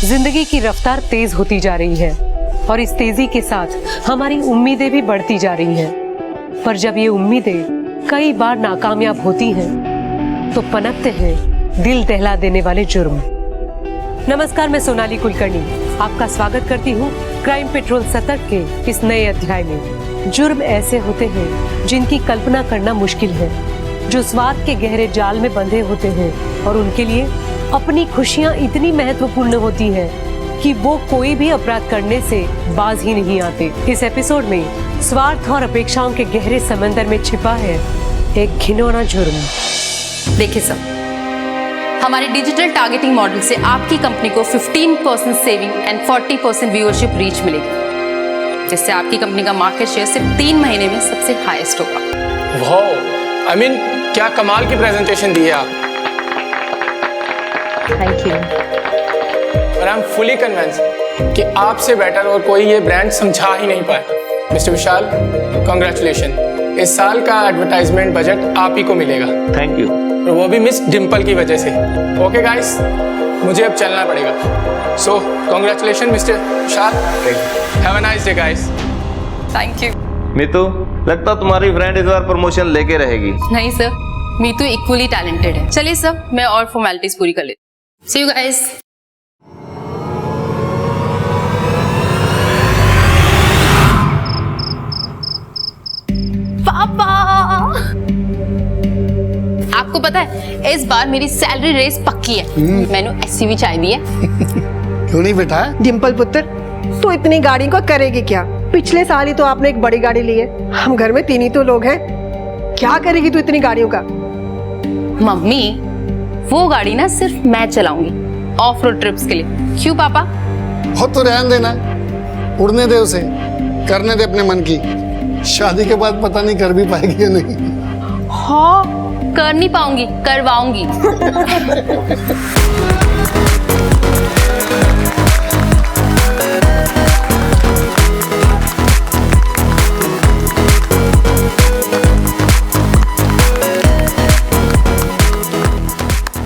जिंदगी की रफ्तार तेज होती जा रही है और इस तेजी के साथ हमारी उम्मीदें भी बढ़ती जा रही हैं। पर जब ये उम्मीदें कई बार नाकामयाब होती हैं तो पनपते हैं दिल दहला देने वाले जुर्म। नमस्कार, मैं सोनाली कुलकर्णी आपका स्वागत करती हूँ क्राइम पेट्रोल सतर्क के इस नए अध्याय में। जुर्म ऐसे होते हैं जिनकी कल्पना करना मुश्किल है, जो स्वार्थ के गहरे जाल में बंधे होते हैं और उनके लिए अपनी खुशियाँ इतनी महत्वपूर्ण होती हैं कि वो कोई भी अपराध करने से बाज ही नहीं आते। इस एपिसोड में स्वार्थ और अपेक्षाओं के गहरे समंदर में छिपा है एक घिनौना जुर्म। देखिए सर, हमारे डिजिटल टारगेटिंग मॉडल से आपकी कंपनी को 15% सेविंग एंड 40% व्यूअरशिप रीच मिलेगी, जिससे आपकी कंपनी का मार्केट शेयर सिर्फ 3 महीने में सबसे हाईएस्ट होगा। वाह, आई मीन क्या कमाल की प्रेजेंटेशन दी है आप। Thank you. और आई एम फुली कन्विंस कि आपसे बेटर और कोई ये ब्रांड समझा ही नहीं पाया। मिस्टर विशाल, कॉन्ग्रेचुलेशन, इस साल का एडवर्टाइजमेंट बजट आप ही को मिलेगा। Thank you. और वो भी मिस डिम्पल की वजह से। ओके गाइस, मुझे अब चलना पड़ेगा। So congratulation mister Vishal, have a nice day guys. Thank you. Meetu, लगता तुम्हारी फ्रेंड इस बार प्रमोशन लेके रहेगी। नहीं सर, मीतू इक्वली टैलेंटेड है। चलिए सर, मैं और फॉर्मेलिटीज पूरी कर लेती हूँ। See you guys. पापा, आपको पता है इस बार मेरी सैलरी रेस पक्की है। मैंने एसयूवी चाय दी है। क्यों नहीं बेटा? डिम्पल पुत्र, तो इतनी गाड़ी को करेगी क्या? पिछले साल ही तो आपने एक बड़ी गाड़ी ली है। हम घर में 3 ही तो लोग हैं। क्या करेगी तू इतनी गाड़ियों का? मम्मी, वो गाड़ी ना सिर्फ मैं चलाऊंगी ऑफ रोड ट्रिप्स के लिए। क्यों पापा? हो तो रहने देना, उड़ने दे उसे, करने दे अपने मन की। शादी के बाद पता नहीं कर भी पाएगी या नहीं। हाँ, कर नहीं पाऊंगी, करवाऊंगी।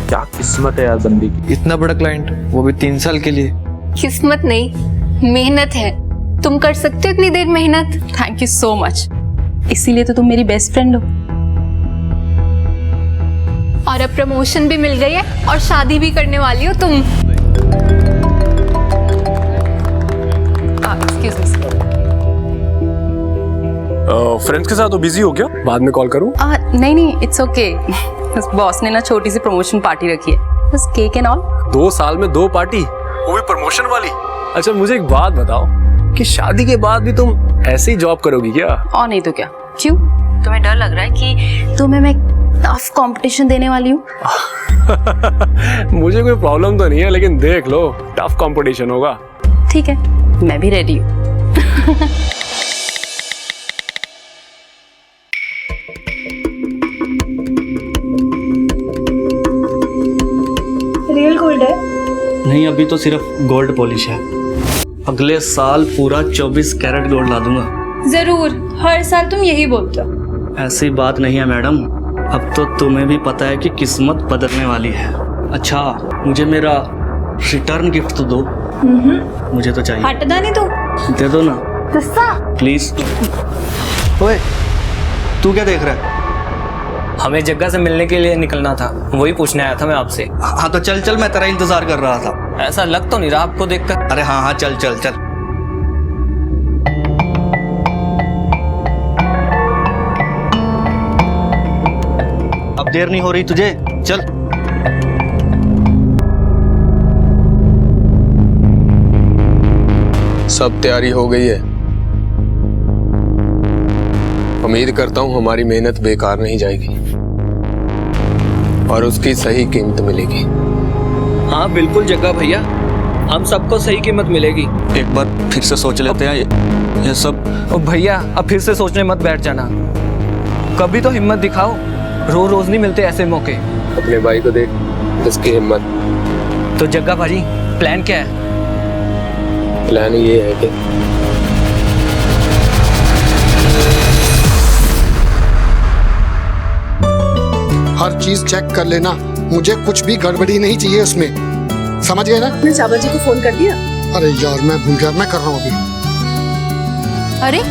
क्या किस्मत है यार बंदी की, इतना बड़ा क्लाइंट, वो भी 3 साल के लिए। किस्मत नहीं, मेहनत है। तुम कर सकते हो इतनी देर मेहनत। Thank you so much. इसीलिए तो तुम मेरी बेस्ट फ्रेंड हो। और अब प्रमोशन भी मिल गई है और शादी भी करने वाली हो तुम। Excuse me sir. फ्रेंड्स के साथ तो बिजी हो क्या? बाद में कॉल करूं? नहीं, इट्स ओके। बस बॉस ने ना छोटी सी प्रमोशन पार्टी रखी है, बस केक एंड ऑल। 2 साल में 2 पार्टी, वो भी प्रमोशन वाली। अच्छा मुझे एक बात बताओ कि शादी के बाद भी तुम ऐसे ही जॉब करोगी क्या? और नहीं तो क्या। क्यों, तुम्हें डर लग रहा है कि तुम्हें मैं टफ कंपटीशन देने वाली हूँ? मुझे कोई प्रॉब्लम तो नहीं है, लेकिन देख लो टफ कंपटीशन होगा। ठीक है, मैं भी रेडी हूँ। रियल गोल्ड है? नहीं, अभी तो सिर्फ गोल्ड पॉलिश है। अगले साल पूरा 24 कैरेट गोल्ड ला दूंगा। जरूर, हर साल तुम यही बोलते हो। ऐसी बात नहीं है मैडम, अब तो तुम्हें भी पता है कि किस्मत बदलने वाली है। अच्छा, मुझे मेरा रिटर्न गिफ्ट तो दो। मुझे तो चाहिए। हटना नहीं तो दे दो ना प्लीज। ओए, तू क्या देख रहा है? हमें जग्गा से मिलने के लिए निकलना था, वही पूछने आया था मैं आपसे। हाँ तो चल चल, मैं तेरा इंतजार कर रहा था। ऐसा लग तो नहीं रहा आपको देखकर। अरे हाँ हाँ, चल चल चल। अब देर नहीं हो रही तुझे, चल। सब तैयारी हो गई है। उम्मीद करता हूँ हमारी मेहनत बेकार नहीं जाएगी और उसकी सही कीमत मिलेगी। हाँ बिल्कुल जग्गा भैया, हम सबको सही कीमत मिलेगी। एक बार फिर से सोच लेते हैं ये सब। ओ भैया, अब फिर से सोचने मत बैठ जाना, कभी तो हिम्मत दिखाओ। रोज रोज नहीं मिलते ऐसे मौके। अपने भाई को देख, उसकी हिम्मत। तो जग्गा भाजी, प्लान क्या है? प्लान ये है कि हर चीज चेक कर लेना, मुझे कुछ भी गड़बड़ी नहीं चाहिए उसमें। समझ गए ना? आपने चावल जी को फोन कर दिया? अरे यार मैं भूल गया, मैं कर रहा हूँ अभी। अरे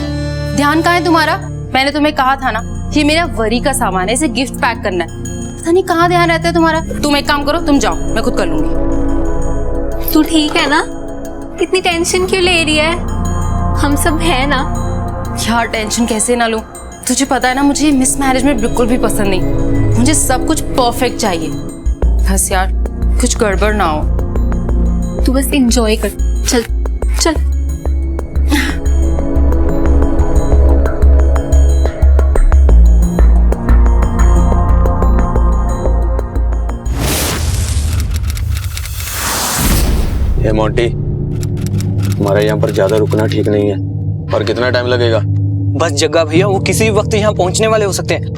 ध्यान कहाँ है तुम्हारा? मैंने तुम्हें कहा था ना, ये मेरा वरी का सामान है, इसे गिफ्ट पैक करना है। पता नहीं कहाँ ध्यान रहता है तुम्हारा। तुम एक काम करो, तुम जाओ, मैं खुद कर लूंगी। तू ठीक है ना? इतनी टेंशन क्यों ले रही है? हम सब है ना। यार टेंशन कैसे ना लूं? तुझे पता है ना, मुझे मिस मैनेजमेंट बिल्कुल भी पसंद नहीं। मुझे सब कुछ परफेक्ट चाहिए। बस यार कुछ गड़बड़ ना हो। तू बस एंजॉय कर। चल चल। ये मोंटी, हमारे यहाँ पर ज्यादा रुकना ठीक नहीं है। और कितना टाइम लगेगा? बस जग्गा भैया, वो किसी भी वक्त यहाँ पहुँचने वाले हो सकते हैं।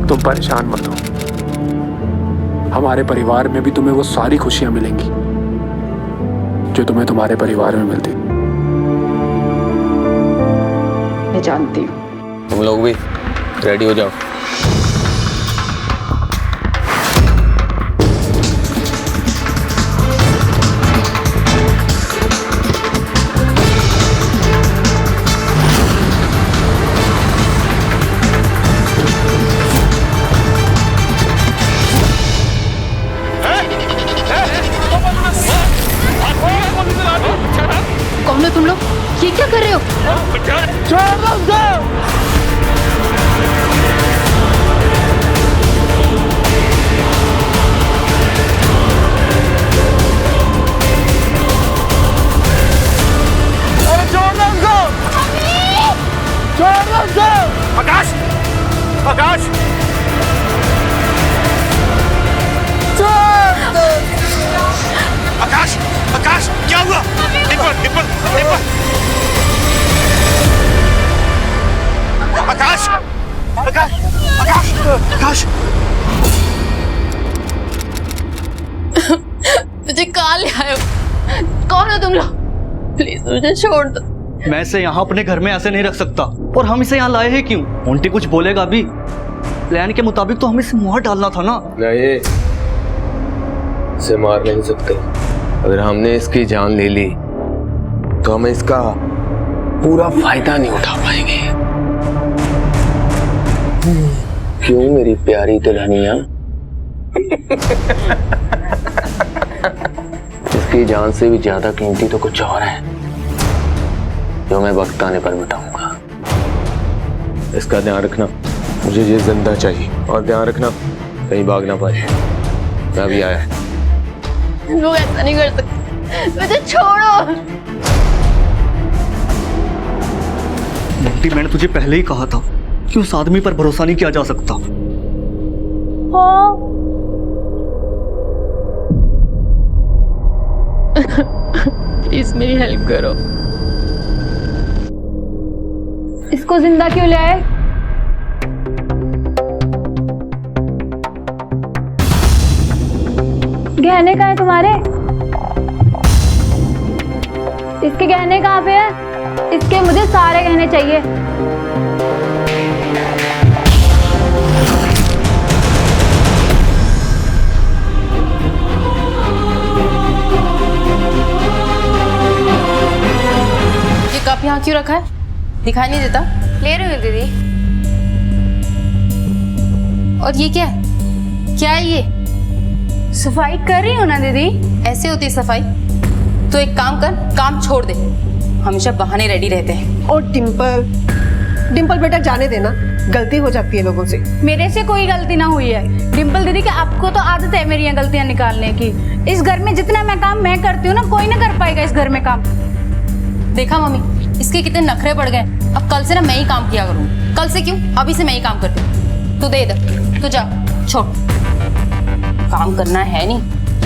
तुम परेशान मत हो, हमारे परिवार में भी तुम्हें वो सारी खुशियां मिलेंगी जो तुम्हें तुम्हारे परिवार में मिलती। मैं जानती हूँ। तुम लोग भी रेडी हो जाओ। कौन हो तुम लोग? ये क्या कर रहे हो? आकाश, आकाश, आकाश, आकाश, क्या हुआ? निपल, निपल, निपल। आकाश, आकाश, आकाश, आकाश। मुझे कहाँ ले आए हो? कौन हो तुम लोग? प्लीज मुझे छोड़ दो। मैं इसे यहाँ अपने घर में ऐसे नहीं रख सकता। और हम इसे यहाँ लाए हैं क्यों? मोंटी कुछ बोलेगा भी? प्लान के मुताबिक तो हमें इसे मार डालना था ना। नहीं, इसे मार नहीं सकते। अगर हमने इसकी जान ले ली तो हम इसका पूरा फायदा नहीं उठा पाएंगे। क्यों मेरी प्यारी दुल्हनिया? इसकी जान से भी ज्यादा कीमती तो कुछ और है जो मैं वक्त आने पर बताऊंगा। इसका ध्यान रखना, मुझे ये जिंदा चाहिए। और ध्यान रखना कहीं भाग ना पाए। मैं अभी आया। लोग ऐसा नहीं कर सकते, मुझे छोड़ो। मोंटी, मैंने तुझे पहले ही कहा था कि उस आदमी पर भरोसा नहीं किया जा सकता। प्लीज मेरी हेल्प करो। इसको जिंदा क्यों ले आए? गहने कहाँ है तुम्हारे? इसके गहने कहाँ पे है? इसके मुझे सारे गहने चाहिए। ये कप यहाँ क्यों रखा है? दिखाई नहीं देता? ले रही हूँ दीदी। और ये क्या है? क्या है ये? सफाई कर रही हूँ ना दीदी। ऐसे होती है सफाई? तो एक काम कर, काम छोड़ दे। हमेशा बहाने रेडी रहते हैं। और डिम्पल, डिम्पल बेटा जाने देना, गलती हो जाती है लोगों से। मेरे से कोई गलती ना हुई है डिम्पल दीदी, कि आपको तो आदत है मेरी गलतियां निकालने की। इस घर में जितना मैं काम मैं करती हूँ ना, कोई ना कर पाएगा इस घर में काम। देखा मम्मी, इसके कितने नखरे पड़ गए। अब कल से ना मैं ही काम किया करूँ। कल से क्यों, अभी से मैं ही काम करती हूँ। तू दे इधर, तू जा, छोड़। काम करना है नहीं,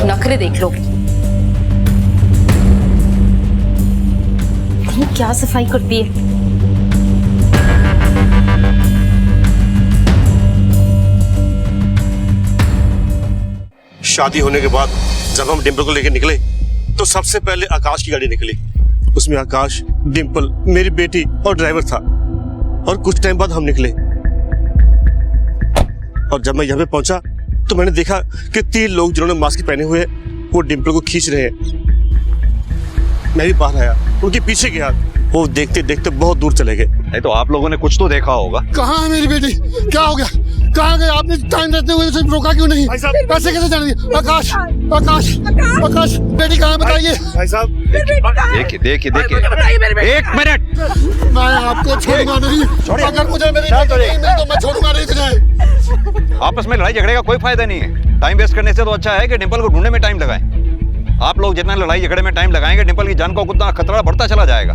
नखरे देख लो। ये क्या सफाई करती है। शादी होने के बाद जब हम डिम्पल को लेकर निकले तो सबसे पहले आकाश की गाड़ी निकली। उसमें आकाश, डिम्पल, मेरी बेटी और ड्राइवर था। और कुछ टाइम बाद हम निकले और जब मैं यहाँ पे पहुंचा तो मैंने देखा कि 3 लोग जिन्होंने मास्क पहने हुए वो डिम्पल को खींच रहे हैं। मैं भी बाहर आया, उनके पीछे गया, वो देखते देखते बहुत दूर चले गए। नहीं तो आप लोगों ने कुछ तो देखा होगा। कहाँ है मेरी बेटी? क्या हो गया? कहाँ गए? आपने टाइम रहते हुए उसे रोका क्यों नहीं? पैसे कैसे जाने दिए? आकाश, आकाश, आकाश, बेटी कहाँ है बताइए? भाई साहब देखिए देखिए देखिए, 1 मिनट। मैं आपको छोड़ूंगा नहीं। अगर मुझे मेरी बेटी नहीं मिली तो मैं छोड़ूंगा नहीं तुझे। आपस में लड़ाई झगड़े का कोई फायदा नहीं है। टाइम वेस्ट करने से तो अच्छा है कि डिम्पल को ढूंढने में टाइम लगाएं। आप लोग जितना लड़ाई झगड़े में टाइम लगाएंगे, डिम्पल की जान को उतना खतरा बढ़ता चला जाएगा।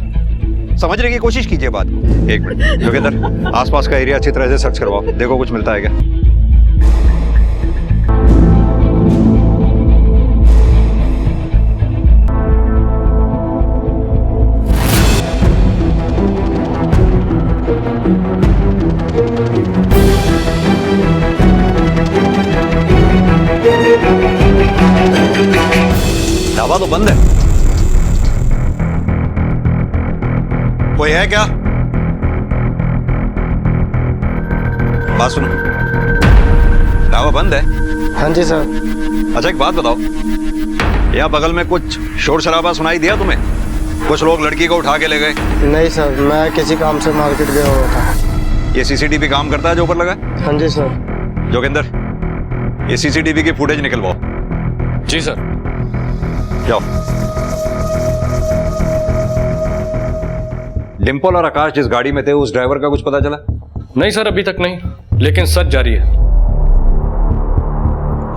समझने की कोशिश कीजिए बात को। 1 मिनट योगेंद्र, आसपास का एरिया अच्छी तरह से सर्च करवाओ, देखो कुछ मिलता है क्या। ढाबा तो बंद है, कोई है क्या? बात सुनो, ढाबा बंद है? हाँ जी सर। अच्छा एक बात बताओ, यहाँ बगल में कुछ शोर शराबा सुनाई दिया तुम्हें? कुछ लोग लड़की को उठा के ले गए? नहीं सर, मैं किसी काम से मार्केट गया हुआ था। ये सीसीटीवी काम करता है जो ऊपर लगा? हाँ जी सर। जोगिंदर, ये सीसीटीवी की फुटेज निकलवाओ। जी सर। जाओ। डिम्पल और आकाश जिस गाड़ी में थे उस ड्राइवर का कुछ पता चला? नहीं सर, अभी तक नहीं, लेकिन सर्च जारी है।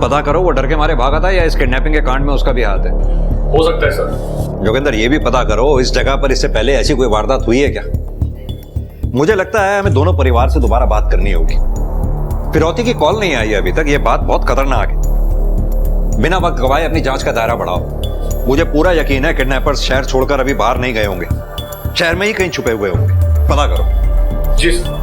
पता करो वो डर के मारे भागा था या इस किडनैपिंग के कांड में उसका भी हाथ है। हो सकता है सर। जोगिंदर, ये भी पता करो इस जगह पर इससे पहले ऐसी कोई वारदात हुई है क्या? मुझे लगता है हमें दोनों परिवार से दोबारा बात करनी होगी। फिरौती की कॉल नहीं आई अभी तक, ये बात बहुत खतरनाक है। बिना वक्त गवाए अपनी जांच का दायरा बढ़ाओ। मुझे पूरा यकीन है किडनैपर्स शहर छोड़कर अभी बाहर नहीं गए होंगे, शहर में ही कहीं छुपे हुए होंगे। पता करो। जी सर।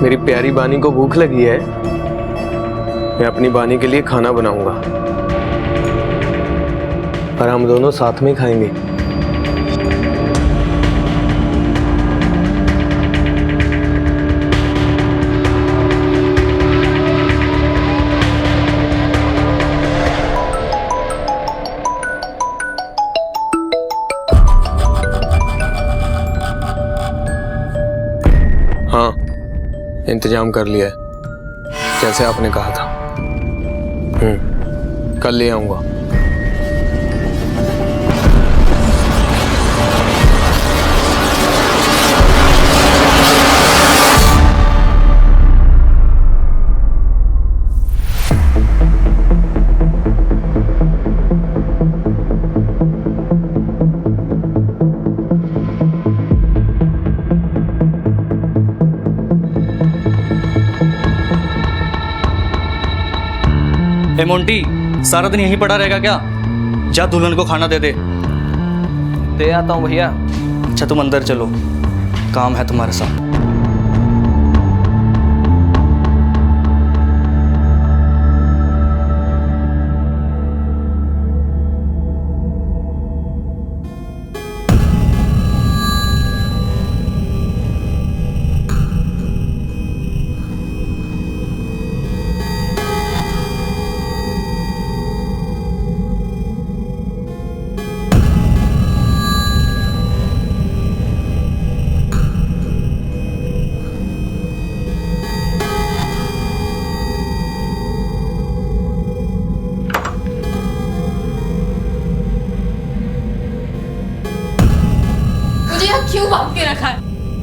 मेरी प्यारी बानी को भूख लगी है, मैं अपनी बानी के लिए खाना बनाऊंगा और हम दोनों साथ में खाएंगे। हाँ, इंतजाम कर लिया है जैसे आपने कहा था। कल ले आऊंगा। ए मोंटी, सारा दिन यहीं पड़ा रहेगा क्या? जा दुल्हन को खाना दे दे। दे आता हूँ भैया। अच्छा तुम अंदर चलो, काम है तुम्हारे साथ।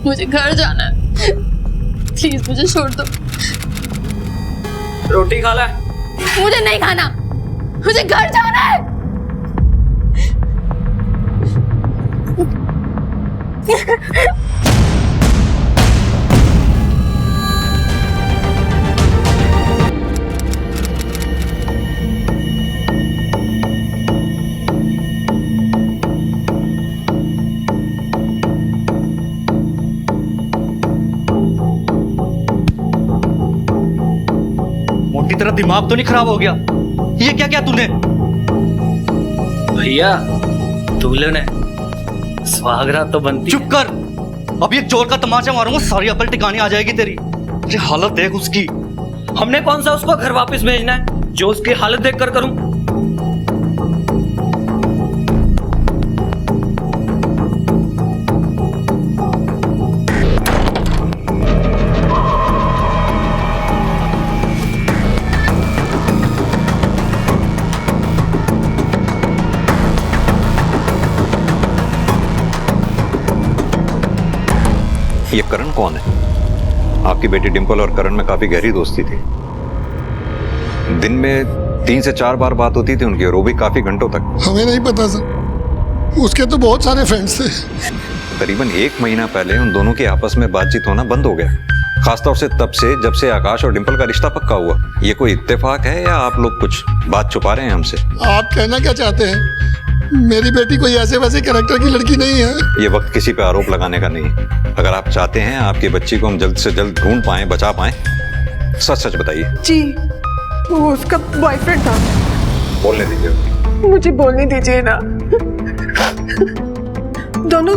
मुझे घर जाना है, प्लीज मुझे छोड़ दो। रोटी खा ले। मुझे नहीं खाना, मुझे घर जाना है। मोटी तेरा दिमाग तो नहीं खराब हो गया? ये क्या क्या तूने? भैया दूल्हे ने सुहागरात तो बनती। चुप कर, अब ये जोर का तमाचा मारूंगा, सारी अकल टिकानी आ जाएगी तेरी। ये हालत देख उसकी। हमने कौन सा उसको घर वापस भेजना है जो उसकी हालत देख कर करूं? ये करण कौन है? आपकी बेटी डिंपल और करण में काफी गहरी दोस्ती थी। दिन में 3 से 4 बार बात होती थी उनकी, और वो भी काफी घंटों तक। हमें नहीं पता सर, उसके तो बहुत सारे फ्रेंड्स थे। करीबन 1 महीना पहले उन दोनों की आपस में बातचीत होना बंद हो गया, खासतौर से तब से जब से आकाश और डिंपल का रिश्ता पक्का हुआ। ये कोई इत्तेफाक है या आप लोग कुछ बात छुपा रहे हैं हमसे? आप कहना क्या चाहते हैं? मेरी बेटी कोई ऐसे वैसे कैरेक्टर की लड़की नहीं है। ये वक्त किसी पे आरोप लगाने का नहीं है। अगर आप चाहते हैं आपकी बच्ची को हम जल्द से जल्द ढूंढ पाएं, बचा पाएं, सच सच बताइए। जी, वो उसका बॉयफ्रेंड था। बोलने दीजिए। मुझे बोलने दीजिए ना। दोनों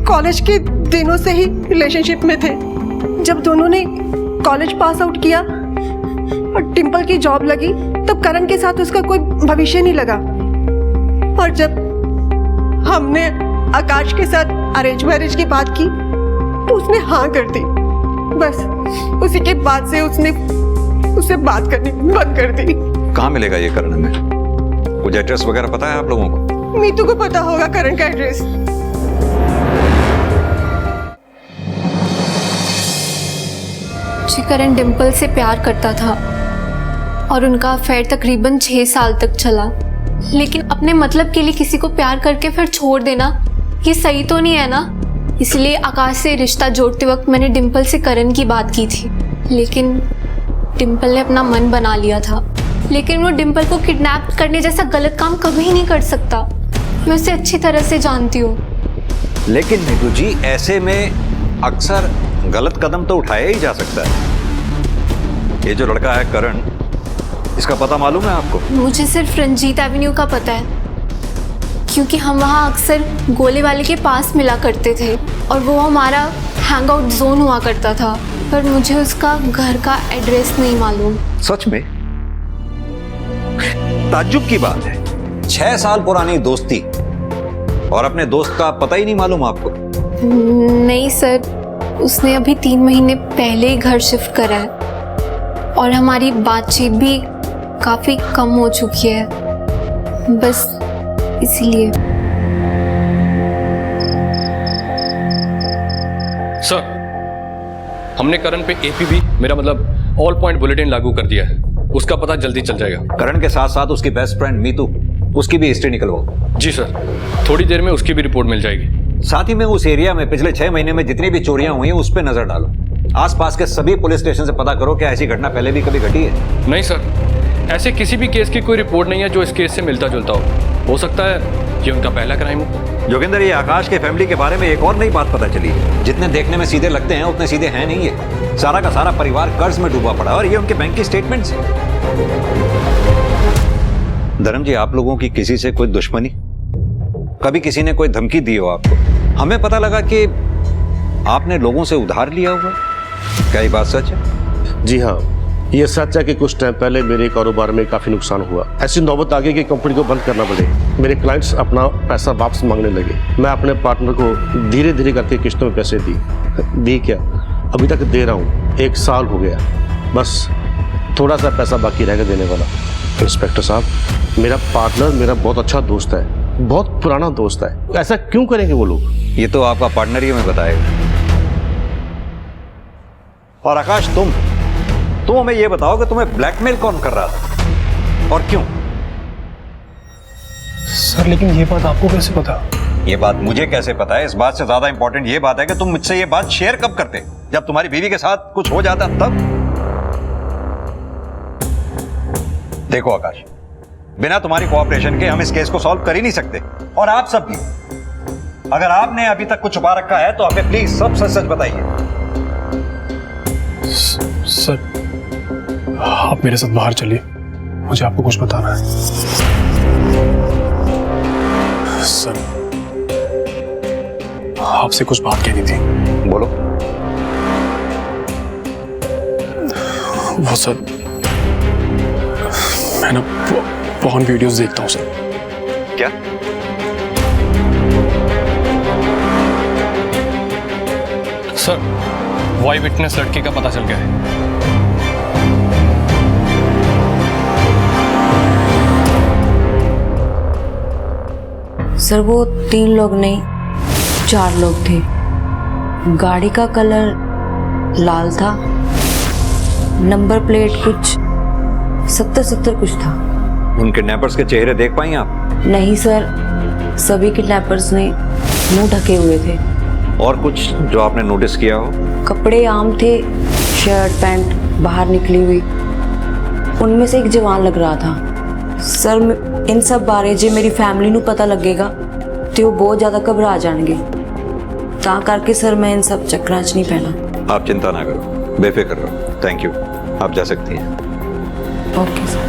कॉलेज के दिनों से ही रिलेशनशिप में थे। जब दोनों ने कॉलेज पास आउट किया और डिंपल की जॉब लगी, तब करण के साथ उसका कोई भविष्य नहीं लगा। और जब हमने आकाश के साथ अरेंज मैरिज की बात की तो उसने हाँ कर दी। बस उसी के बाद से उसने उससे बात करनी बंद कर दी। कहाँ मिलेगा ये करण में? कुछ एड्रेस वगैरह पता है आप लोगों को? मीतू को पता होगा करण का एड्रेस। जी, करण डिंपल से प्यार करता था और उनका अफेयर तकरीबन 6 साल तक चला। लेकिन अपने मतलब के लिए किसी को प्यार करके फिर छोड़ देना, ये सही तो नहीं है ना। इसलिए आकाश से रिश्ता जोड़ते वक्त मैंने डिंपल से करण की बात की थी, लेकिन डिंपल ने अपना मन बना लिया था। लेकिन वो डिंपल को किडनैप करने जैसा गलत काम कभी नहीं कर सकता। मैं उसे अच्छी तरह से जानती हूँ। लेकिन नीतू जी, ऐसे में अक्सर गलत कदम तो उठाया ही जा सकता है। ये जो लड़का है करण, इसका पता मालूम है आपको? मुझे सिर्फ रंजीत एवेन्यू का पता है, क्योंकि हम वहाँ अक्सर गोले वाले के पास मिला करते थे और वो हमारा हैंग आउट जोन हुआ करता था। पर मुझे उसका घर का एड्रेस नहीं मालूम। सच में? ताज्जुब की बात है, 6 साल पुरानी दोस्ती और अपने दोस्त का पता ही नहीं मालूम आपको? नहीं सर, उसने अभी 3 महीने पहले ही घर शिफ्ट करा है और हमारी बातचीत भी काफी कम हो चुकी है, बस इसीलिए। सर, हमने करण पे एपीबी, मेरा मतलब ऑल पॉइंट बुलेटिन लागू कर दिया है। उसका पता जल्दी चल जाएगा। करण के साथ साथ उसकी बेस्ट फ्रेंड मीतू, उसकी भी हिस्ट्री निकलवाओ। जी सर, थोड़ी देर में उसकी भी रिपोर्ट मिल जाएगी। साथ ही में उस एरिया में पिछले 6 महीने में जितनी भी चोरियां हुई हैं उस पर नजर डालो। आसपास के सभी पुलिस स्टेशन से पता करो क्या ऐसी घटना पहले भी कभी घटी है। नहीं सर, ऐसे किसी भी केस की कोई रिपोर्ट नहीं है जो इस केस से मिलता जुलता हो सकता है ये उनका पहला क्राइम हो। जोगिंदर, ये आकाश के फैमिली के बारे में एक और नई बात पता चली। जितने देखने में सीधे लगते हैं उतने सीधे हैं नहीं है। सारा का सारा परिवार कर्ज में डूबा पड़ा और ये उनके बैंक की स्टेटमेंट्स हैं। धर्म जी, आप लोगों की किसी से कोई दुश्मनी? कभी किसी ने कोई धमकी दी हो आपको? हमें पता लगा कि आपने लोगों से उधार लिया हुआ। क्या ये बात सच है? जी हाँ, ये सच है कि कुछ टाइम पहले मेरे कारोबार में काफी नुकसान हुआ। ऐसी नौबत आ गई कि कंपनी को बंद करना पड़े। मेरे क्लाइंट्स अपना पैसा वापस मांगने लगे। मैं अपने पार्टनर को धीरे धीरे करके किस्तों में पैसे दी क्या अभी तक दे रहा हूँ। 1 साल हो गया, बस थोड़ा सा पैसा बाकी रह गया देने वाला। इंस्पेक्टर साहब, मेरा पार्टनर मेरा बहुत अच्छा दोस्त है, बहुत पुराना दोस्त है। ऐसा क्यों करेंगे वो लोग? ये तो आपका पार्टनर ही हमें बताएगा। और आकाश तुम हमें ये बताओ कि तुम्हें ब्लैकमेल कौन कर रहा था और क्यों? सर लेकिन ये बात आपको कैसे पता? ये बात मुझे कैसे पता है, इस बात से ज्यादा इंपॉर्टेंट ये बात है कि तुम मुझसे ये बात शेयर कब करते? जब तुम्हारी बीवी के साथ कुछ हो जाता तब? देखो आकाश, बिना तुम्हारी कोऑपरेशन के हम इस केस को सॉल्व कर ही नहीं सकते। और आप सब भी, अगर आपने अभी तक कुछ छुपा रखा है तो हमें प्लीज सब सच सच बताइए। सर आप मेरे साथ बाहर चलिए, मुझे आपको कुछ बताना है। सर आपसे कुछ बात कहनी थी। बोलो। वो सर मैं ना पॉर्न वीडियोस देखता हूँ सर। क्या? सर वो आई विटनेस लड़की का पता चल गया है। सर वो 3 लोग नहीं 4 लोग थे। गाड़ी का कलर लाल था, नंबर प्लेट कुछ 70 कुछ था। उन किडनैपर्स के चेहरे देख पाई आप? नहीं सर, सभी किडनैपर्स ने मुंह ढके हुए थे। और कुछ जो आपने नोटिस किया हो? कपड़े आम थे, शर्ट पैंट बाहर निकली हुई। उनमें से एक जवान लग रहा था। सर इन सब बारे जे मेरी फैमिली ਨੂੰ पता लगेगा तो वो बहुत ज़्यादा घबरा जाएंगे, ता करके सर मैं इन सब चक्करां 'ਚ नहीं पैना। आप चिंता ना करो, बेफिक्र रहो। थैंक यू, आप जा सकती हैं। Okay sir.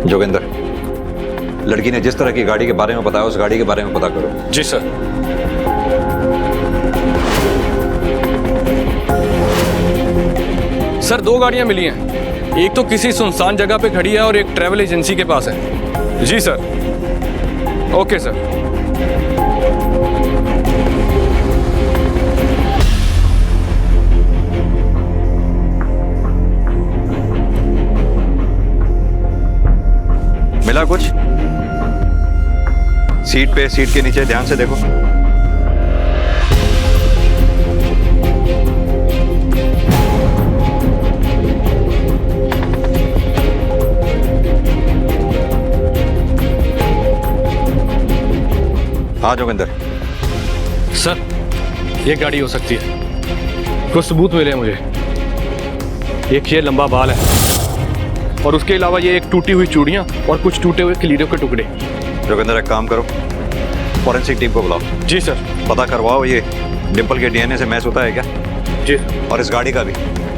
जोगिंदर, लड़की ने जिस तरह की गाड़ी के बारे में बताया उस गाड़ी के बारे में पता करो। जी सर। सर 2 गाड़ियां मिली हैं, एक तो किसी सुनसान जगह पे खड़ी है और एक ट्रैवल एजेंसी के पास है। जी सर। Okay sir. मिला कुछ? सीट के नीचे ध्यान से देखो। हाँ जोगिंदर। सर ये गाड़ी हो सकती है, कुछ सबूत मिले मुझे। एक ये लंबा बाल है और उसके अलावा ये एक टूटी हुई चूड़ियां और कुछ टूटे हुए कलीरों के टुकड़े। जोगिंदर एक काम करो, फॉरेंसिक टीम को बुलाओ। जी सर। पता करवाओ ये डिंपल के डीएनए से मैच होता है क्या? जी। और इस गाड़ी का भी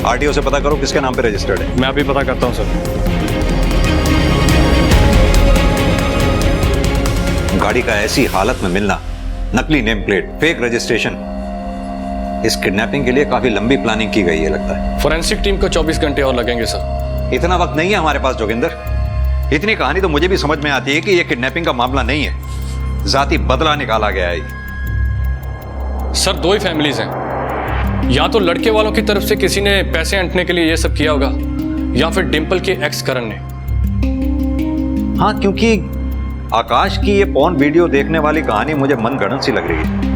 आरटीओ से पता करो किसके नाम पे रजिस्टर्ड है। मैं अभी पता करता हूँ सर। गाड़ी का ऐसी हालत में मिलना, नकली नेम प्लेट, फेक रजिस्ट्रेशन, इस किडनैपिंग के लिए काफी लंबी प्लानिंग की गई है लगता है। फॉरेंसिक टीम को 24 घंटे और लगेंगे सर। इतना वक्त नहीं है हमारे पास जोगिंदर। इतनी कहानी तो मुझे भी समझ में आती है कि यह किडनैपिंग का मामला नहीं है, जाती बदला निकाला गया है। सर 2 ही फैमिलीज हैं, या तो लड़के वालों की तरफ से किसी ने पैसे ऐंठने के लिए यह सब किया होगा या फिर डिंपल के एक्स करण ने। हाँ, क्योंकि आकाश की ये पॉर्न वीडियो देखने वाली कहानी मुझे मनगढ़ंत सी लग रही है।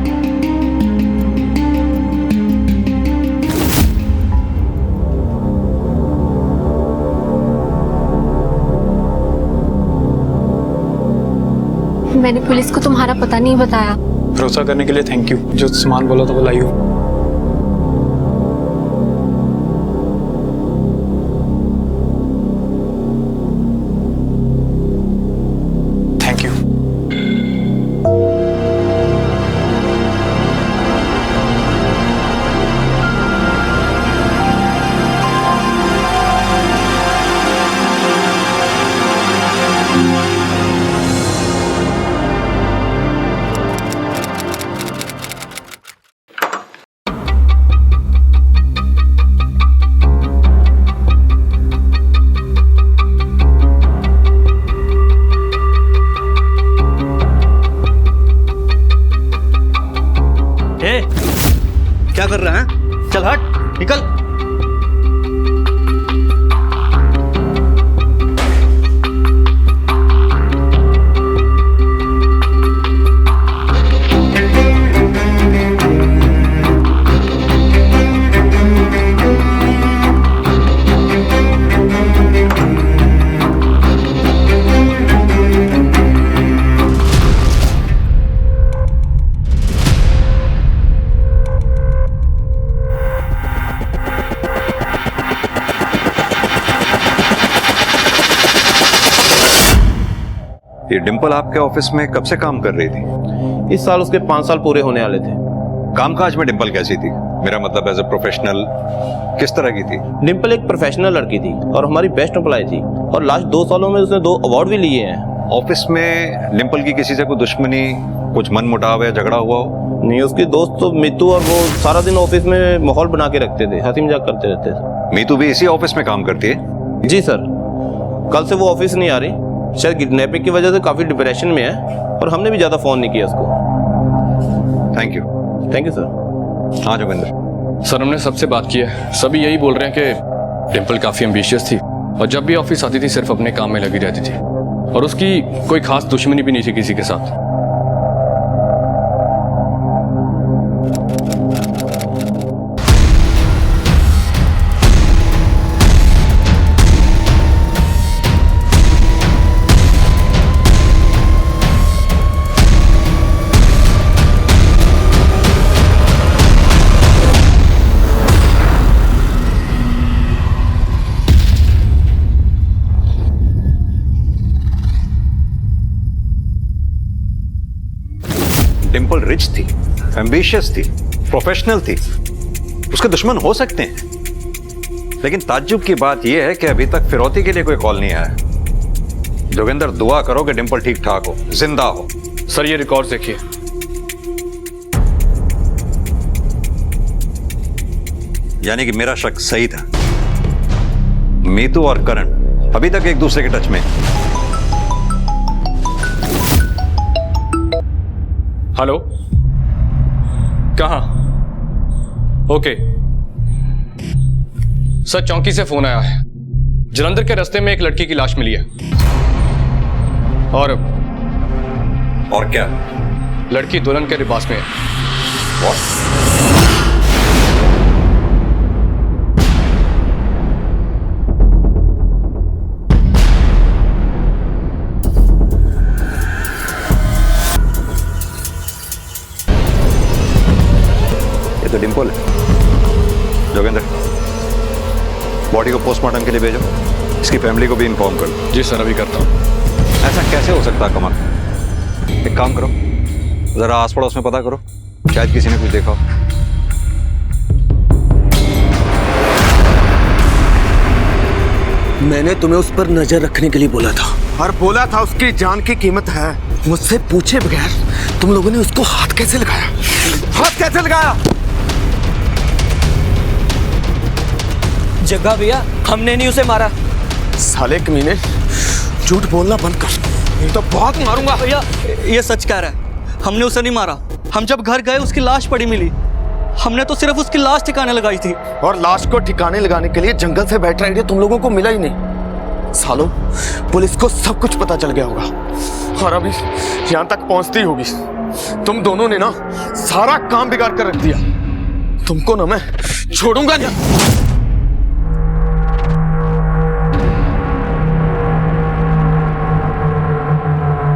मैंने पुलिस को तुम्हारा पता नहीं बताया। भरोसा करने के लिए थैंक यू। जो सामान बोला था वो लाई हो। Thank you. क्या कर रहा है? चल हट, निकल। ये डिंपल आपके ऑफिस में कब से काम कर रही थी? इस साल उसके 5 साल पूरे होने वाले थे। कामकाज में डिंपल कैसी थी? मेरा मतलब एज ए प्रोफेशनल किस तरह की थी? डिंपल एक प्रोफेशनल लड़की थी और हमारी बेस्ट एम्प्लॉय थी, और लास्ट 2 सालों में उसने 2 अवार्ड भी लिए हैं। ऑफिस में डिंपल की किसी से कोई दुश्मनी, कुछ मन मुटाव या झगड़ा हुआ हो? नहीं, उसकी दोस्त तो मीतू और वो सारा दिन ऑफिस में माहौल बना के रखते थे, हंसी मजाक करते रहते थे। मीतू भी इसी ऑफिस में काम करती है? जी सर, कल से वो ऑफिस नहीं आ रही, शायद किडनैपिंग की वजह से काफी डिप्रेशन में है, और हमने भी ज्यादा फोन नहीं किया उसको। Thank you. Thank you sir. हाँ जोगिंदर सर, हमने सबसे बात की है, सभी यही बोल रहे हैं कि डिंपल काफी एम्बिशियस थी और जब भी ऑफिस आती थी सिर्फ अपने काम में लगी रहती थी, और उसकी कोई खास दुश्मनी भी नहीं थी किसी के साथ। डिंपल रिच थी, एम्बिशियस थी, प्रोफेशनल थी, उसके दुश्मन हो सकते हैं, लेकिन ताज्जुब की बात यह है कि अभी तक फिरौती के लिए कोई कॉल नहीं आया। जोगिंदर, दुआ करो कि डिंपल ठीक ठाक हो, जिंदा हो। सर, ये रिकॉर्ड देखिए। यानी कि मेरा शक सही था, मीतू और करण अभी तक एक दूसरे के टच में। हेलो, कहाँ? ओके सर, चौकी से फोन आया है, जलंधर के रास्ते में एक लड़की की लाश मिली है। और क्या? लड़की दुल्हन के लिबास में है। ये तो डिंपल है। जोगिंदर, बॉडी को पोस्टमार्टम के लिए भेजो, इसकी फैमिली को भी इन्फॉर्म करो। जी सर, अभी करता हूँ। ऐसा कैसे हो सकता है कमल? एक काम करो, जरा आस पड़ोस में पता करो, शायद किसी ने कुछ देखा हो। मैंने तुम्हें उस पर नजर रखने के लिए बोला था, और बोला था उसकी जान की कीमत है। मुझसे पूछे बगैर तुम लोगों ने उसको हाथ कैसे लगाया? हाथ कैसे लगाया? जग्गा भैया, हमने नहीं उसे मारा। साले कमीने, झूठ बोलना बंद कर, नहीं तो बहुत मारूंगा। भैया, ये सच कह रहा है, हमने उसे नहीं मारा। हम जब घर गए उसकी लाश पड़ी मिली, हमने तो सिर्फ उसकी लाश ठिकाने लगाई थी। और लाश को ठिकाने लगाने के लिए जंगल से बैठ आइडिया तुम लोगों को मिला ही नहीं। सालों, पुलिस को सब कुछ पता चल गया होगा, और अभी यहां तक पहुंचती होगी। तुम दोनों ने ना सारा काम बिगाड़ कर रख दिया। तुमको ना मैं छोड़ूंगा नहीं।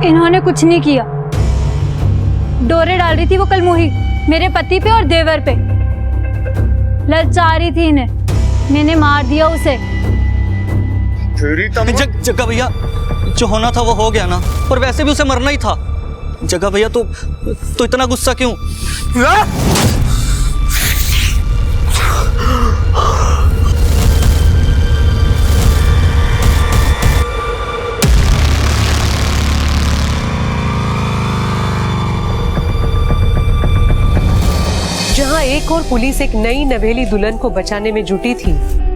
इन्होंने कुछ नहीं किया, डोरे डाल रही थी वो कलमुही मेरे पति पे और देवर पे। ललचा रही थी इन्हें, मैंने मार दिया उसे। जग्गा भैया, जो होना था वो हो गया ना, और वैसे भी उसे मरना ही था। जग्गा भैया, तो इतना गुस्सा क्यों? जहां एक और पुलिस एक नई नवेली दुल्हन को बचाने में जुटी थी,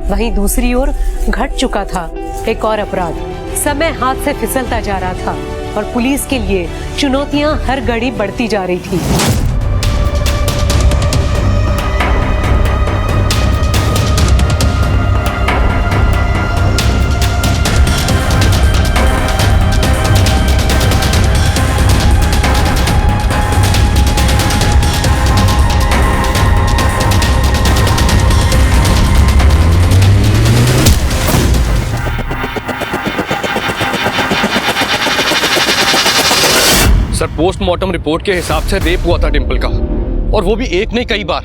वहीं दूसरी ओर घट चुका था एक और अपराध। समय हाथ से फिसलता जा रहा था और पुलिस के लिए चुनौतियां हर घड़ी बढ़ती जा रही थी। सर, पोस्टमार्टम रिपोर्ट के हिसाब से रेप हुआ था डिंपल का, और वो भी एक नहीं कई बार।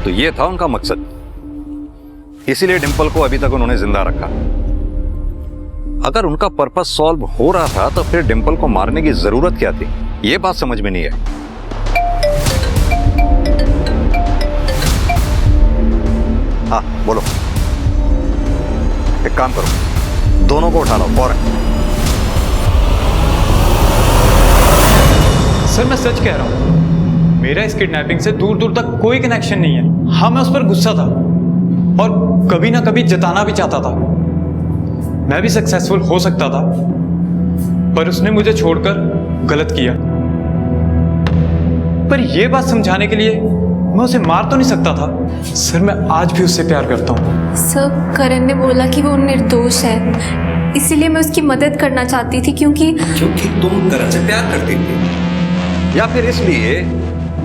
तो ये था उनका मकसद, इसीलिए डिंपल को अभी तक उन्होंने जिंदा रखा। अगर उनका पर्पस सॉल्व हो रहा था तो फिर डिंपल को मारने की जरूरत क्या थी, ये बात समझ में नहीं है। हाँ बोलो। एक काम करो, दोनों को उठा लो फौरन। सर मैं सच कह रहा हूं, मेरा इस किडनैपिंग से दूर दूर तक कोई कनेक्शन नहीं है। हाँ मैं उस पर गुस्सा था और कभी ना कभी जताना भी चाहता था। मैं भी सक्सेसफुल हो सकता था, पर उसने मुझे छोड़कर गलत किया। पर यह बात समझाने के लिए मैं उसे मार तो नहीं सकता था। सर मैं आज भी उससे प्यार करता हूँ। सर करण ने बोला कि वो निर्दोष है, इसीलिए मैं उसकी मदद करना चाहती थी। क्योंकि तुम करण से प्यार करती थी, या फिर इसलिए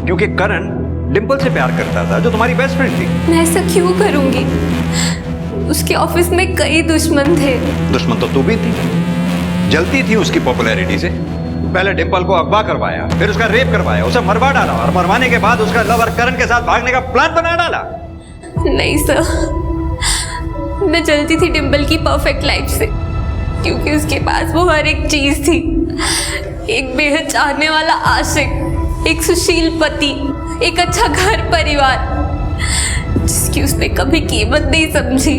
क्योंकि करण डिंपल से प्यार करता था जो तुम्हारी बेस्ट फ्रेंड थी? मैं ऐसा क्यों करूंगी? उसके ऑफिस में कई दुश्मन थे। दुश्मन तो तू भी थी, जलती थी उसकी पॉपुलैरिटी से। पहले डिंपल को अगवा करवाया, फिर उसका रेप करवाया, उसे मरवा डाला और मरवाने के बाद उसका लवर करण के साथ भागने का प्लान बना डाला। नहीं सर, मैं जलती थी डिंपल की परफेक्ट लाइफ से, क्योंकि उसके पास वो हर एक चीज थी। एक बेहद चाहने वाला आशिक, एक सुशील पति, एक अच्छा घर परिवार, जिसकी उसने कभी कीमत नहीं समझी।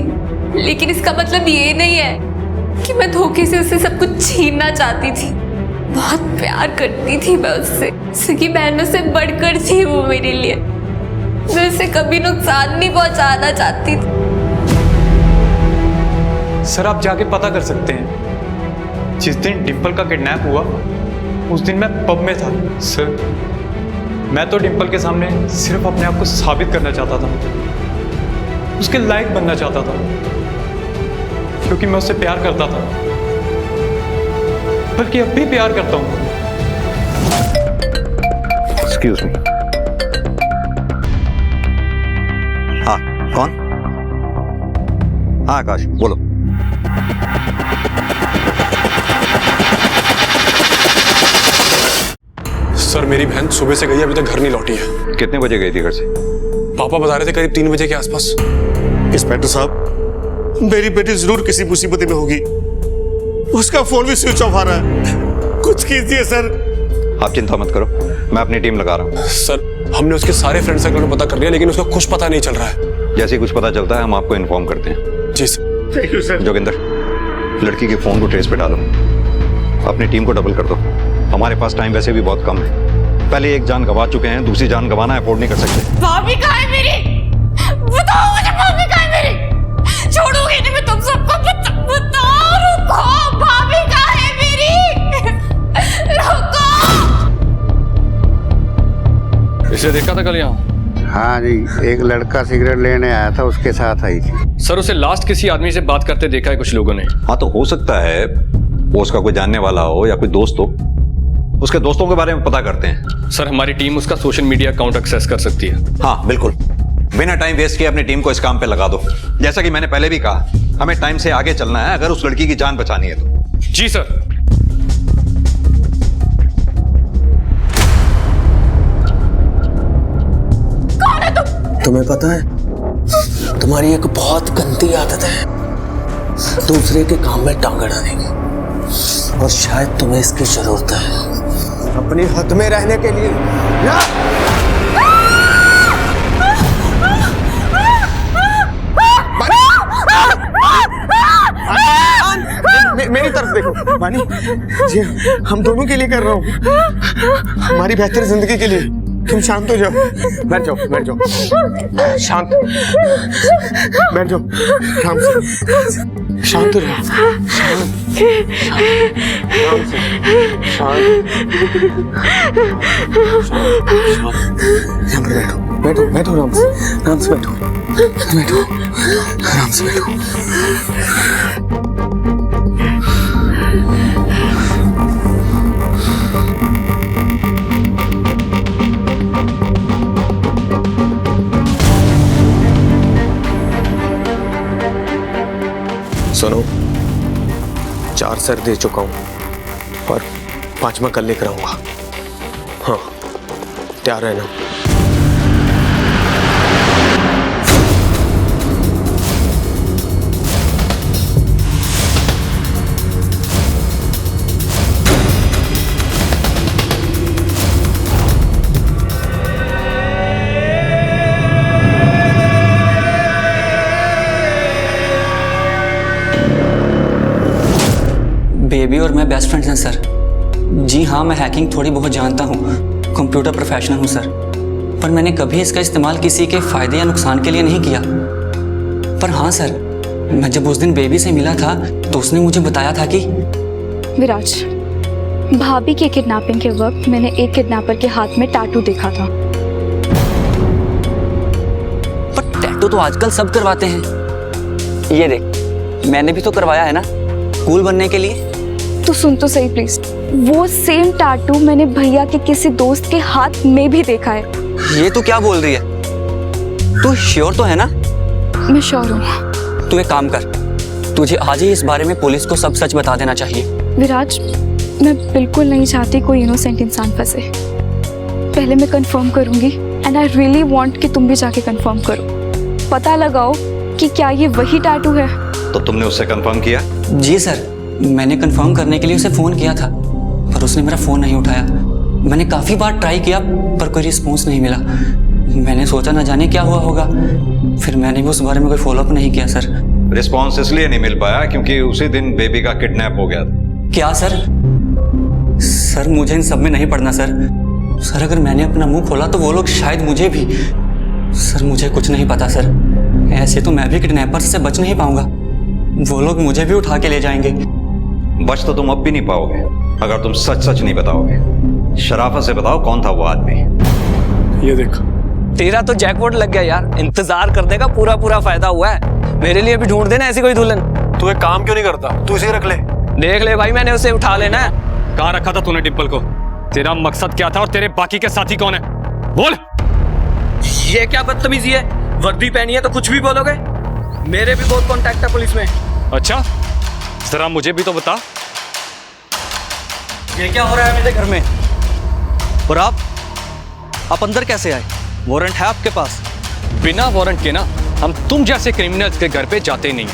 लेकिन इसका मतलब ये नहीं है कि मैं धोखे से उससे सब कुछ छीनना चाहती थी। बहुत प्यार करती थी मैं उससे, सगी बहनों से बढ़कर थी वो मेरे लिए। मैं उसे कभी नुकसान नहीं पहुंचाना चाहती थी। सर आप जाके पता कर सकते हैं, जिस दिन डिंपल का किडनैप हुआ उस दिन मैं पब में था। सर मैं तो डिंपल के सामने सिर्फ अपने आप को साबित करना चाहता था, उसके लायक बनना चाहता था, क्योंकि मैं उससे प्यार करता था, बल्कि अब भी प्यार करता हूं। Excuse me. हाँ कौन? हाँ आकाश बोलो। सर मेरी बहन सुबह से गई, अभी तक घर नहीं लौटी है। कितने बजे गई थी घर से? पापा बता रहे थे करीब 3 बजे के आसपास। इंस्पेक्टर साहब, मेरी बेटी जरूर किसी मुसीबत में होगी। उसका फोन भी स्विच ऑफ आ रहा है, कुछ कीजिए सर। आप चिंता मत करो, मैं अपनी टीम लगा रहा हूँ। सर हमने उसके सारे फ्रेंड सर्कल को पता कर लिया, लेकिन उसका कुछ पता नहीं चल रहा है। जैसे ही कुछ पता चलता है हम आपको इन्फॉर्म करते हैं। जी sir. Thank you sir. Joginder, लड़की के फोन को ट्रेस पे डालो, अपनी टीम को डबल कर दो। हमारे पास टाइम वैसे भी बहुत कम है। पहले एक जान गंवा चुके हैं, दूसरी जान गंवाना अफोर्ड नहीं कर सकते। भाभी कहाँ है मेरी? बताओ मुझे, भाभी कहाँ है मेरी? छोड़ूंगी नहीं मैं तुम सबको। बताओ, रुको, भाभी कहाँ है मेरी? रुको। इसे देखा था कल यहाँ? हाँ जी, एक लड़का सिगरेट लेने आया था, उसके साथ आई थी। सर उसे लास्ट किसी आदमी से बात करते देखा है कुछ लोगों ने। हाँ तो हो सकता है वो उसका कोई जानने वाला हो या कोई दोस्त हो। उसके दोस्तों के बारे में पता करते हैं। सर हमारी टीम उसका सोशल मीडिया अकाउंट एक्सेस कर सकती है। हाँ बिल्कुल, बिना टाइम वेस्ट किए अपनी टीम को इस काम पे लगा दो। जैसा कि मैंने पहले भी कहा, हमें टाइम से आगे चलना है अगर उस लड़की की जान बचानी है तो। जी सर। कौन है तुम? तुम्हें पता है, तुम्हारी एक बहुत गंदी आदत है, दूसरे के काम में टांग अड़ाने की, और शायद तुम्हें इसकी जरूरत है अपनी हद में रहने के लिए। मेरी तरफ देखो बानी जी, हम दोनों के लिए कर रहा हूँ, हमारी बेहतर जिंदगी के लिए। तुम शांत हो जाओ, बैठ जाओ, बैठ जाओ, शांत बैठ जाओ, आराम से, शांत हो जाओ, शांत, बैठो, बैठो, बैठो, आराम से, आराम से बैठो, बैठो, आराम से बैठो। सुनो, 4 सर दे चुका हूं और 5वां कल लेकर आऊंगा। हाँ, तैयार रहना। बेस्ट फ्रेंड्स हैं सर। जी हाँ, मैं हैकिंग थोड़ी बहुत जानता हूँ, कंप्यूटर प्रोफेशनल हूँ सर, पर मैंने कभी इसका इस्तेमाल किसी के फ़ायदे या नुकसान के लिए नहीं किया। पर हाँ सर, मैं जब उस दिन बेबी से मिला था तो उसने मुझे बताया था कि विराज, भाभी के किडनैपिंग के वक्त मैंने एक किडनैपर के हाथ में टैटू देखा था। पर टैटू तो आजकल सब करवाते हैं। ये देख, मैंने भी तो करवाया है ना, कूल बनने के लिए। तो सुन तो सही प्लीज, वो सेम टैटू मैंने भैया के किसी दोस्त के हाथ में भी देखा है। ये तू क्या बोल रही है? तू श्योर तो है ना? मैं श्योर हूँ। तू एक काम कर, तुझे आज ही इस बारे में पुलिस को सब सच बता देना चाहिए। विराज, मैं बिल्कुल नहीं चाहती कोई इनोसेंट इंसान फंसे। पहले मैं कंफर्म करूंगी एंड आई रियली वांट कि तुम भी जाके कंफर्म करो, पता लगाओ कि क्या ये वही टैटू है। तो तुमने उससे कंफर्म किया? जी सर, मैंने कंफर्म करने के लिए उसे फ़ोन किया था, पर उसने मेरा फ़ोन नहीं उठाया। मैंने काफ़ी बार ट्राई किया पर कोई रिस्पॉन्स नहीं मिला। मैंने सोचा ना जाने क्या हुआ होगा, फिर मैंने भी उस बारे में कोई फॉलोअप नहीं किया सर। रिस्पॉन्स इसलिए नहीं मिल पाया क्योंकि उसी दिन बेबी का किडनैप हो गया था। क्या सर? सर मुझे इन सब में नहीं पड़ना सर। सर अगर मैंने अपना मुंह खोला तो वो लोग शायद मुझे भी। सर मुझे कुछ नहीं पता सर, ऐसे तो मैं भी किडनैपर से बच नहीं पाऊंगा, वो लोग मुझे भी उठा के ले जाएंगे। बच तो तुम अब भी नहीं पाओगे अगर तुम सच सच नहीं बताओगे। शराफत से बताओ कौन था वो आदमी। ये देख, तेरा तो जैकपॉट लग गया यार, इंतजार करने का पूरा पूरा फायदा हुआ है। मेरे लिए भी ढूंढ देना ऐसी कोई दुल्हन। तू एक काम क्यों नहीं करता, तू इसे रख ले। देख ले भाई, मैंने उसे उठा लेना है। कहाँ रखा था तूने डिम्पल को? तेरा मकसद क्या था और तेरे बाकी के साथी कौन है? बोल। ये क्या बदतमीजी है? वर्दी पहनी है तो कुछ भी बोलोगे? मेरे भी बहुत कॉन्टैक्ट है पुलिस में। अच्छा, जरा मुझे भी तो बता। ये क्या हो रहा है मेरे घर में? और आप अंदर कैसे आए? वारंट है आपके पास? बिना वारंट के ना हम तुम जैसे क्रिमिनल्स के घर पे जाते नहीं,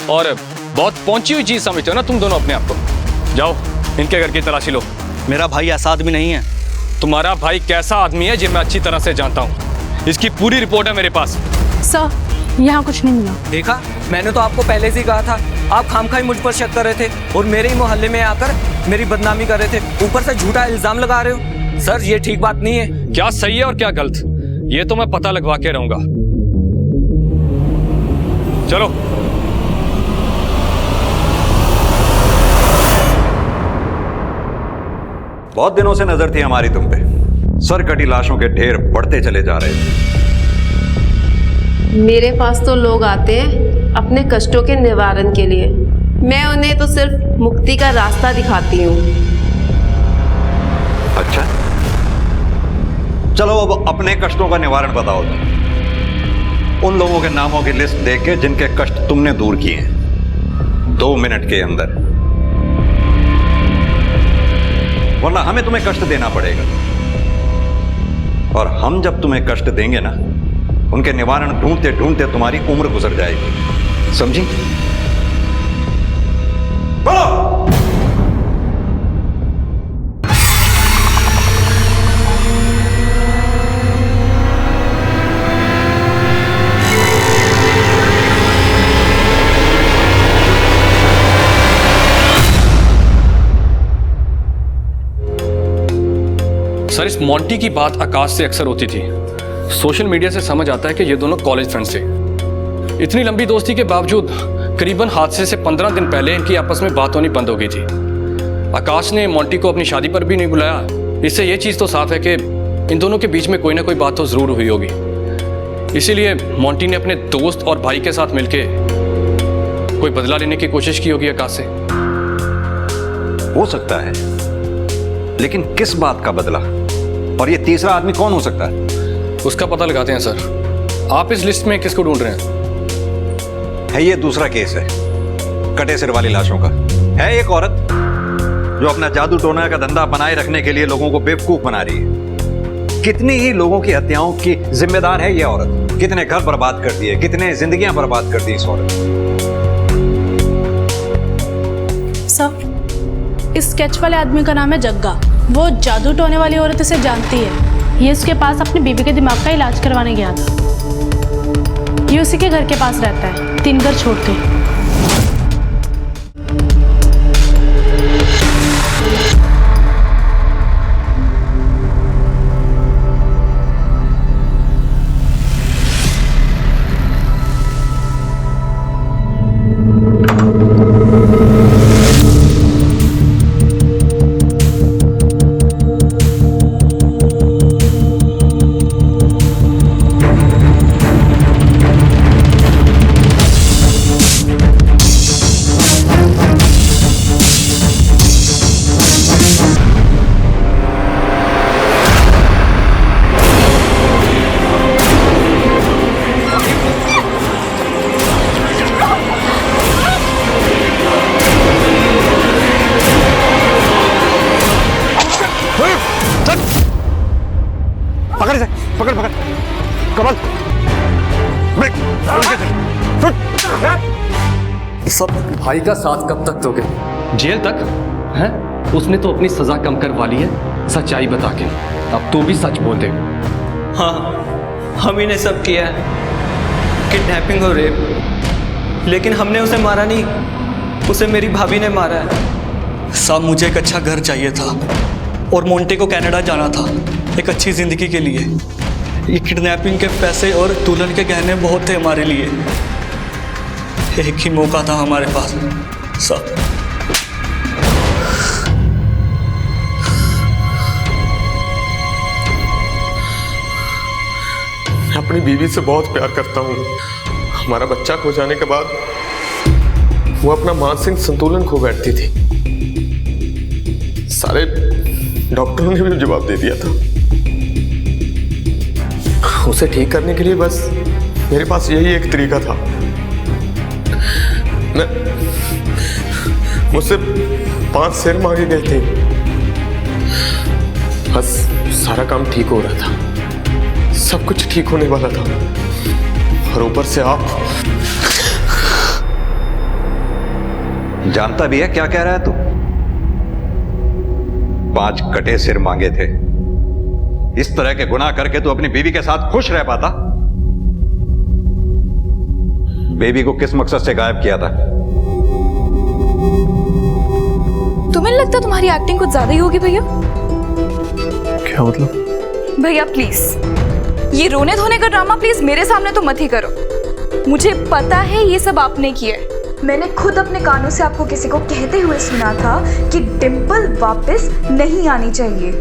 और बहुत पहुंची हुई चीज समझते हो ना तुम दोनों अपने आप को। जाओ इनके घर की तलाशी लो। मेरा भाई ऐसा आदमी नहीं है। तुम्हारा भाई कैसा आदमी है ये मैं अच्छी तरह से जानता हूँ, इसकी पूरी रिपोर्ट है मेरे पास। सर, यहाँ कुछ नहीं मिला। देखा, मैंने तो आपको पहले से ही कहा था। आप खामखाई मुझ पर शक कर रहे थे और मेरे ही मोहल्ले में आकर मेरी बदनामी कर रहे थे, ऊपर से झूठा इल्जाम लगा रहे हो। सर ये ठीक बात नहीं है। क्या सही है और क्या गलत, ये तो मैं पता लगवा के रहूंगा। चलो। बहुत दिनों से नजर थी हमारी तुम पे। सरकटी लाशों के ढेर बढ़ते चले जा रहे थे। मेरे पास तो लोग आते हैं अपने कष्टों के निवारण के लिए, मैं उन्हें तो सिर्फ मुक्ति का रास्ता दिखाती हूँ। अच्छा, चलो अब अपने कष्टों का निवारण बताओ। उन लोगों के नामों की लिस्ट देख के जिनके कष्ट तुमने दूर किए हैं 2 मिनट के अंदर, वरना हमें तुम्हें कष्ट देना पड़ेगा। और हम जब तुम्हें कष्ट देंगे ना, उनके निवारण ढूंढते ढूंढते तुम्हारी उम्र गुजर जाएगी, समझी? बोलो। सर, इस मॉन्टी की बात आकाश से अक्सर होती थी। सोशल मीडिया से समझ आता है कि ये दोनों कॉलेज फ्रेंड्स थे। इतनी लंबी दोस्ती के बावजूद करीबन हादसे से 15 दिन पहले इनकी आपस में बात होनी बंद हो गई थी। आकाश ने मॉन्टी को अपनी शादी पर भी नहीं बुलाया। इससे ये चीज़ तो साफ है कि इन दोनों के बीच में कोई ना कोई बात तो ज़रूर हुई होगी। इसीलिए मॉन्टी ने अपने दोस्त और भाई के साथ मिलके कोई बदला लेने की कोशिश की होगी आकाश से। हो सकता है, लेकिन किस बात का बदला? और ये तीसरा आदमी कौन हो सकता है? उसका पता लगाते हैं सर। आप इस लिस्ट में किसको ढूंढ रहे हैं? है ये दूसरा केस है, कटे सिर वाली लाशों का। है एक औरत जो अपना जादू टोना का धंधा बनाए रखने के लिए लोगों को बेवकूफ बना रही है। कितनी ही लोगों की हत्याओं की जिम्मेदार है ये औरत। कितने घर बर्बाद कर दिए, कितने जिंदगियां बर्बाद कर दी इस औरत। सर, इस स्केच वाले आदमी का नाम है जग्गा। वो जादू टोने वाली औरत इसे जानती है। ये उसके पास अपनी बीवी के दिमाग का इलाज करवाने गया था। ये उसी के घर के पास रहता है, 3 घर छोड़ के। कमल ब्रेक। सब भाई का साथ कब तक दोगे? जेल तक है? उसने तो अपनी सजा कम करवा ली है सच्चाई बता के। अब तू भी सच बोल दे। हाँ, हम ही ने सब किया है, किडनैपिंग और रेप। लेकिन हमने उसे मारा नहीं, उसे मेरी भाभी ने मारा है। साहब, मुझे एक अच्छा घर चाहिए था और मोंटे को कनाडा जाना था एक अच्छी जिंदगी के लिए। ये किडनैपिंग के पैसे और दुल्हन के गहने बहुत थे हमारे लिए। एक ही मौका था हमारे पास साहब। मैं अपनी बीवी से बहुत प्यार करता हूँ। हमारा बच्चा खो जाने के बाद वो अपना मानसिक संतुलन खो बैठती थी। सारे डॉक्टरों ने भी जवाब दे दिया था। उसे ठीक करने के लिए बस मेरे पास यही एक तरीका था। मुझसे 5 शेर मांगे गए थे, बस सारा काम ठीक हो रहा था, सब कुछ ठीक होने वाला था, और ऊपर से आप। जानता भी है क्या कह रहा है तू? 5 कटे सिर मांगे थे। इस तरह के गुनाह करके तू अपनी बीवी के साथ खुश रह पाता? बेबी को किस मकसद से गायब किया था? तुम्हें लगता तुम्हारी एक्टिंग कुछ ज्यादा ही होगी भैया? क्या मतलब? भैया प्लीज ये रोने धोने का ड्रामा प्लीज मेरे सामने तो मत ही करो। मुझे पता है ये सब आपने किया है। मैंने खुद अपने कानों से आपको किसी को कहते हुए सुना था कि डिंपल वापस नहीं आनी चाहिए।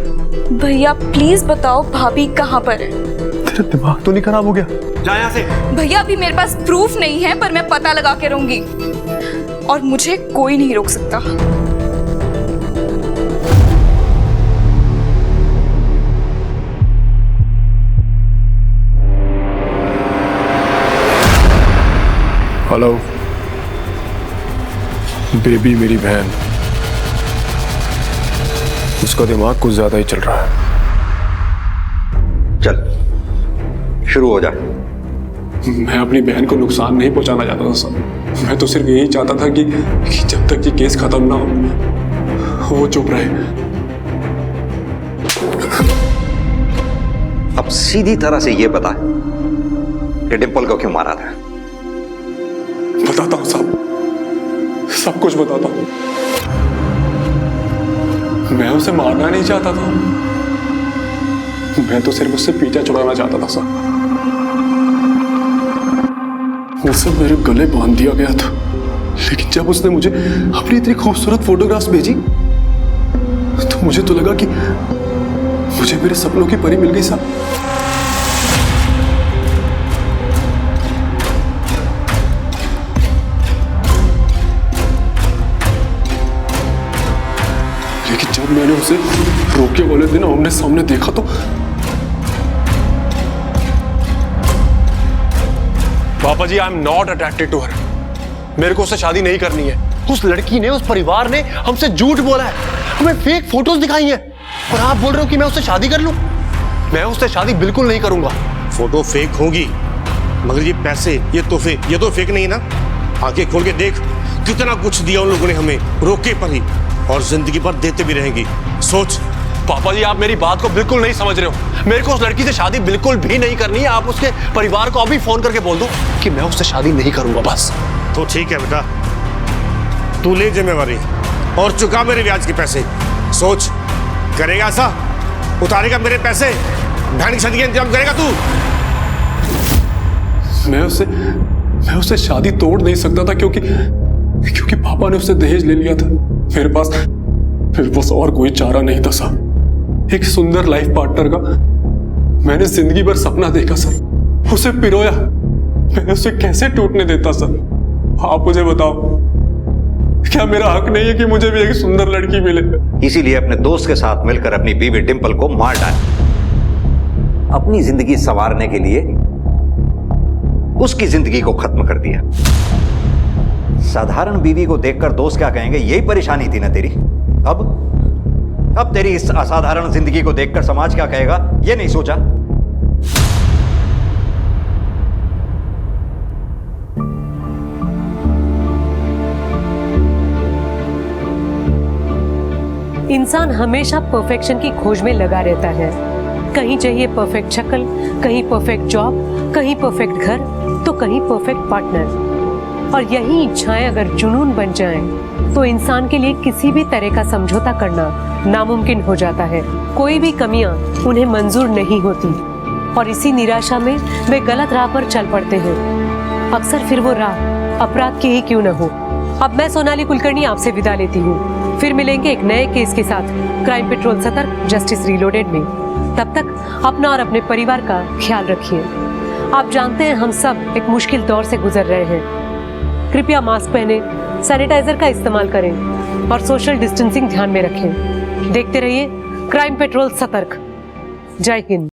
भैया प्लीज बताओ भाभी कहाँ पर है? तेरा दिमाग तो नहीं खराब हो गया? जा यहाँ से। भैया अभी मेरे पास प्रूफ नहीं है, पर मैं पता लगा के रहूंगी और मुझे कोई नहीं रोक सकता। हेलो बेबी, मेरी बहन, उसका दिमाग कुछ ज्यादा ही चल रहा है। चल शुरू हो जा। मैं अपनी बहन को नुकसान नहीं पहुंचाना चाहता था सर। मैं तो सिर्फ यही चाहता था कि जब तक ये केस खत्म ना हो वो चुप रहे। अब सीधी तरह से ये बता कि डिंपल को क्यों मारा था? बताता हूं साहब, सब कुछ बताता हूं। मैं उसे मारना नहीं चाहता था, मैं तो सिर्फ उससे पीछा छुड़ाना चाहता था सर। उसे मेरे गले बांध दिया गया था, लेकिन जब उसने मुझे अपनी इतनी खूबसूरत फोटोग्राफ्स भेजी तो मुझे तो लगा कि मुझे मेरे सपनों की परी मिल गई साहब। लेकिन जब मैंने उसे रोके वाले दिन आमने सामने देखा तो पापा जी, I am not attracted to her. मेरे को उससे शादी नहीं करनी है। उस लड़की ने, उस परिवार ने हमसे झूठ बोला है, हमें फेक फोटोज दिखाई हैं, और आप बोल रहे हो कि मैं उससे शादी कर लूं? मैं उससे शादी बिल्कुल नहीं करूंगा। फोटो फेक होगी, मगर ये पैसे, ये तोहफे, ये तो फेक नहीं ना। आंखें खोल के देख, कितना कुछ दिया उन लोगों ने हमें, रोके पर ही, और जिंदगी भर देते भी रहेंगी। सोच। पापा जी, आप मेरी बात को बिल्कुल नहीं समझ रहे हो। मेरे को उस लड़की से शादी बिल्कुल भी नहीं करनी है। आप उसके परिवार को अभी फोन करके बोल दो कि मैं उससे शादी नहीं करूंगा, बस। तो ठीक है बेटा, तू ले जिम्मेवारी और चुका मेरे ब्याज के पैसे। सोच, करेगा ऐसा? उतारेगा मेरे पैसे? बहन की शादी का इंतजाम करेगा तू? मैं उससे शादी तोड़ नहीं सकता था क्योंकि पापा ने उससे दहेज ले लिया था। मेरे पास और कोई चारा नहीं था साहब। एक सुंदर लाइफ पार्टनर का मैंने जिंदगी भर सपना देखा सर, उसे पिरोया। मैं उसे कैसे टूटने देता सर? आप मुझे बताओ, क्या मेरा हक नहीं है कि मुझे भी एक सुंदर लड़की मिले? इसीलिए अपने दोस्त के साथ मिलकर अपनी बीवी डिंपल को मार डाला। अपनी जिंदगी संवारने के लिए उसकी जिंदगी को खत्म कर दिया। साधारण बीवी को देखकर दोस्त क्या कहेंगे, यही परेशानी थी ना तेरी। अब तेरी इस असाधारण जिंदगी को देखकर समाज क्या कहेगा, ये नहीं सोचा? इंसान हमेशा परफेक्शन की खोज में लगा रहता है। कहीं चाहिए परफेक्ट शक्ल, कहीं परफेक्ट जॉब, कहीं परफेक्ट घर, तो कहीं परफेक्ट पार्टनर। और यही इच्छाएं अगर जुनून बन जाएं, तो इंसान के लिए किसी भी तरह का समझौता करना नामुमकिन हो जाता है। कोई भी कमियां उन्हें मंजूर नहीं होती और इसी निराशा में वे गलत राह पर चल पड़ते हैं। अक्सर फिर वो राह अपराध की ही क्यों न हो। अब मैं सोनाली कुलकर्णी आपसे विदा लेती हूँ। फिर मिलेंगे एक नए केस के साथ क्राइम पेट्रोल सतर्क जस्टिस रीलोडेड में। तब तक अपना और अपने परिवार का ख्याल रखिए। आप जानते हैं हम सब एक मुश्किल दौर से गुजर रहे हैं। कृपया मास्क पहने, सैनिटाइजर का इस्तेमाल करें और सोशल डिस्टेंसिंग ध्यान में रखें। देखते रहिए क्राइम पेट्रोल सतर्क। जय हिंद।